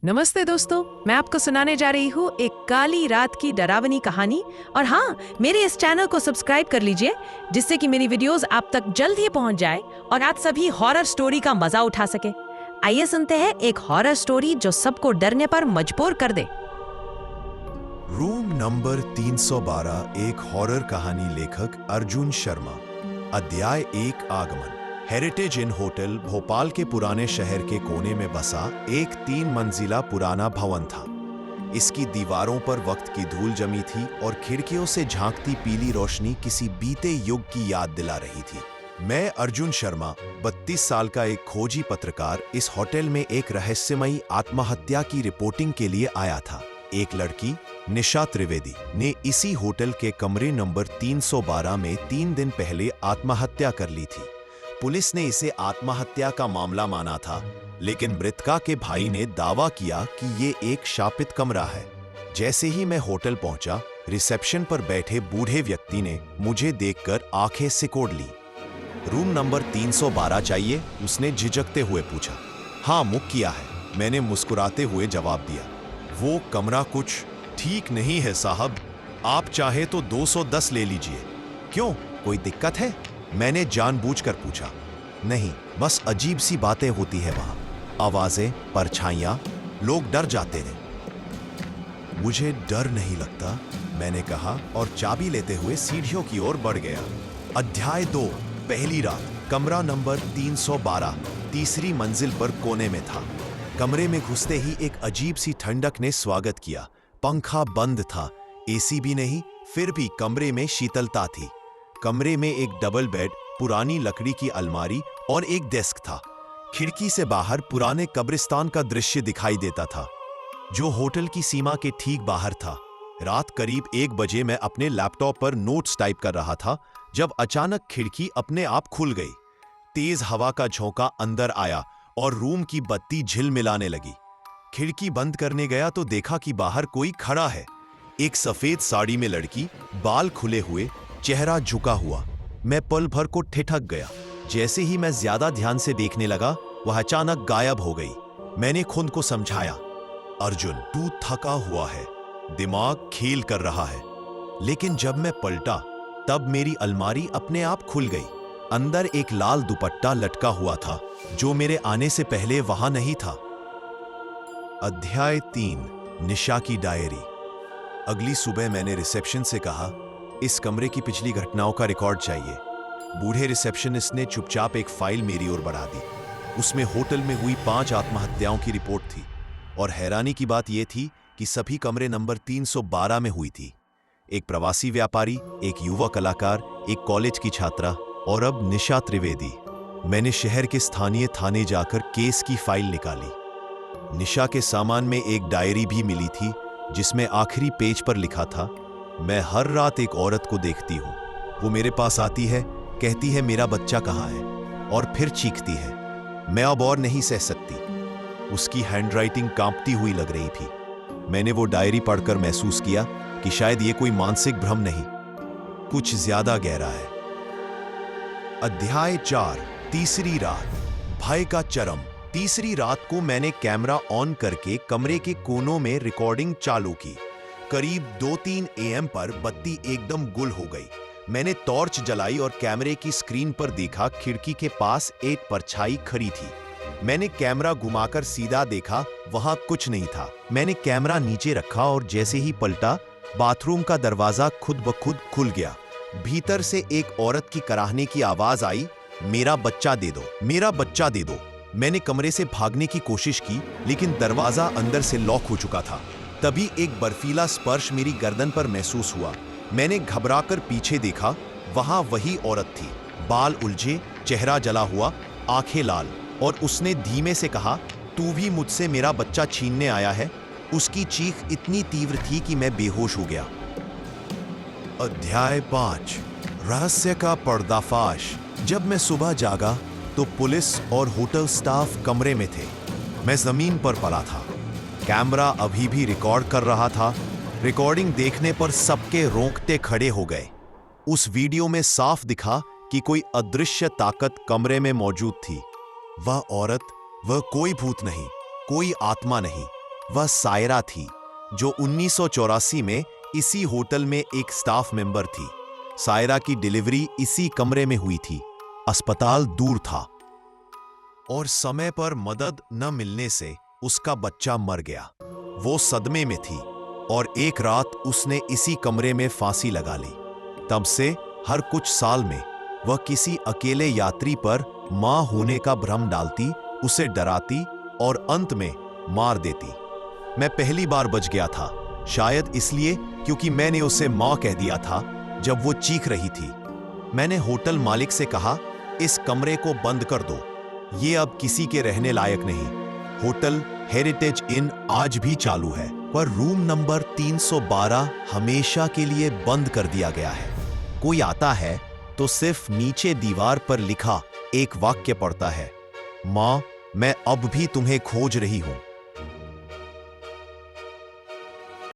नमस्ते दोस्तों, मैं आपको सुनाने जा रही हूँ एक काली रात की डरावनी कहानी। और हाँ, मेरे इस चैनल को सब्सक्राइब कर लीजिए जिससे कि मेरी वीडियोस आप तक जल्द ही पहुँच जाए और आप सभी हॉरर स्टोरी का मजा उठा सके। आइए सुनते हैं एक हॉरर स्टोरी जो सबको डरने पर मजबूर कर दे। रूम नंबर 312 एक हॉरर कहानी, लेखक अर्जुन शर्मा। अध्याय 1, आगमन। हेरिटेज इन होटल भोपाल के पुराने शहर के कोने में बसा एक 3 मंजिला पुराना भवन था। इसकी दीवारों पर वक्त की धूल जमी थी और खिड़कियों से झांकती पीली रोशनी किसी बीते युग की याद दिला रही थी। मैं अर्जुन शर्मा, 32 साल का एक खोजी पत्रकार, इस होटल में एक रहस्यमयी आत्महत्या की रिपोर्टिंग के लिए आया था। एक लड़की निशा त्रिवेदी ने इसी होटल के कमरे नंबर 312 में 3 दिन पहले आत्महत्या कर ली थी। पुलिस ने इसे आत्महत्या का मामला माना था, लेकिन मृतका के भाई ने दावा किया कि ये एक शापित कमरा है। जैसे ही मैं होटल पहुंचा, रिसेप्शन पर बैठे बूढ़े व्यक्ति ने मुझे देखकर आंखें सिकोड़ ली। रूम नंबर 312 चाहिए? उसने झिझकते हुए पूछा। हाँ, बुक किया है, मैंने मुस्कुराते हुए जवाब दिया। वो कमरा कुछ ठीक नहीं है साहब, आप चाहे तो 210 ले लीजिए। क्यों, कोई दिक्कत है? मैंने जानबूझकर पूछा। नहीं, बस अजीब सी बातें होती है वहां, आवाजें, परछाइयां, लोग डर जाते हैं। मुझे डर नहीं लगता, मैंने कहा और चाबी लेते हुए सीढ़ियों की ओर बढ़ गया। अध्याय 2, पहली रात। कमरा नंबर 312 तीसरी मंजिल पर कोने में था। कमरे में घुसते ही एक अजीब सी ठंडक ने स्वागत किया। पंखा बंद था, एसी भी नहीं, फिर भी कमरे में शीतलता थी। कमरे में एक डबल बेड, पुरानी लकड़ी की अलमारी और एक डेस्क था। खिड़की से बाहर पुराने कब्रिस्तान का दृश्य दिखाई देता था, जो होटल की सीमा के ठीक बाहर था। रात करीब 1 बजे मैं अपने लैपटॉप पर नोट्स टाइप कर रहा था जब अचानक खिड़की अपने आप खुल गई। तेज हवा का झोंका अंदर आया और रूम की बत्ती झिलमिलाने लगी। खिड़की बंद करने गया तो देखा कि बाहर कोई खड़ा है। एक सफेद साड़ी में लड़की, बाल खुले हुए, चेहरा झुका हुआ। मैं पल भर को ठिठक गया। जैसे ही मैं ज्यादा ध्यान से देखने लगा, वह अचानक गायब हो गई। मैंने खुद को समझाया, अर्जुन, तू थका हुआ है, दिमाग खेल कर रहा है। लेकिन जब मैं पलटा, तब मेरी अलमारी अपने आप खुल गई। अंदर एक लाल दुपट्टा लटका हुआ था, जो मेरे आने से पहले वहां नहीं था। अध्याय 3, निशा की डायरी। अगली सुबह मैंने रिसेप्शन से कहा, इस कमरे की पिछली घटनाओं का रिकॉर्ड चाहिए। बूढ़े रिसेप्शनिस्ट ने चुपचाप एक फाइल मेरी ओर बढ़ा दी। उसमें होटल में हुई 5 आत्महत्याओं की रिपोर्ट थी और हैरानी की बात यह थी कि सभी कमरे नंबर 312 में हुई थी। एक प्रवासी व्यापारी, एक युवा कलाकार, एक कॉलेज की छात्रा और अब निशा त्रिवेदी। मैंने शहर के स्थानीय थाने जाकर केस की फाइल निकाली। निशा के सामान में एक डायरी भी मिली थी, जिसमें आखिरी पेज पर लिखा था, मैं हर रात एक औरत को देखती हूँ। वो मेरे पास आती है, कहती है मेरा बच्चा कहाँ है, और फिर चीखती है। मैं अब और नहीं सह सकती। उसकी हैंडराइटिंग कांपती हुई लग रही थी। मैंने वो डायरी पढ़कर महसूस किया कि शायद ये कोई मानसिक भ्रम नहीं, कुछ ज्यादा गहरा है। अध्याय 4, तीसरी रात। भय का चरम। तीसरी रात को मैंने कैमरा ऑन करके कमरे के कोनों में रिकॉर्डिंग चालू की। करीब 2-3 AM पर बत्ती एकदम गुल हो गई। मैंने टॉर्च जलाई और कैमरे की स्क्रीन पर देखा, खिड़की के पास एक परछाई खड़ी थी। मैंने कैमरा घुमाकर सीधा देखा, वहां कुछ नहीं था। मैंने कैमरा नीचे रखा और जैसे ही पलटा, बाथरूम का दरवाजा खुद ब खुद खुल गया। भीतर से एक औरत की कराहने की आवाज आई, मेरा बच्चा दे दो, मेरा बच्चा दे दो। मैंने कमरे से भागने की कोशिश की, लेकिन दरवाजा अंदर से लॉक हो चुका था। तभी एक बर्फीला स्पर्श मेरी गर्दन पर महसूस हुआ। मैंने घबराकर पीछे देखा, वहां वही औरत थी, बाल उलझे, चेहरा जला हुआ, आंखें लाल, और उसने धीमे से कहा, तू भी मुझसे मेरा बच्चा छीनने आया है? उसकी चीख इतनी तीव्र थी कि मैं बेहोश हो गया। अध्याय 5, रहस्य का पर्दाफाश। जब मैं सुबह जागा तो पुलिस और होटल स्टाफ कमरे में थे। मैं जमीन पर पड़ा था। कैमरा अभी भी रिकॉर्ड कर रहा था। रिकॉर्डिंग देखने पर सबके रोंगटे खड़े हो गए। उस वीडियो में साफ दिखा कि कोई अदृश्य ताकत कमरे में मौजूद थी। वह औरत, वह कोई भूत नहीं, कोई आत्मा नहीं, वह सायरा थी, जो 1984 में इसी होटल में एक स्टाफ मेंबर थी। सायरा की डिलीवरी इसी कमरे में हुई थी। अस्पताल दूर था और समय पर मदद न मिलने से उसका बच्चा मर गया। वो सदमे में थी और एक रात उसने इसी कमरे में फांसी लगा ली। तब से हर कुछ साल में वह किसी अकेले यात्री पर मां होने का भ्रम डालती, उसे डराती और अंत में मार देती। मैं पहली बार बच गया था, शायद इसलिए क्योंकि मैंने उसे मां कह दिया था जब वो चीख रही थी। मैंने होटल मालिक से कहा, इस कमरे को बंद कर दो, ये अब किसी के रहने लायक नहीं। होटल हेरिटेज इन आज भी चालू है, पर रूम नंबर 312 हमेशा के लिए बंद कर दिया गया है। कोई आता है तो सिर्फ नीचे दीवार पर लिखा एक वाक्य पढ़ता है, मां, मैं अब भी तुम्हें खोज रही हूं।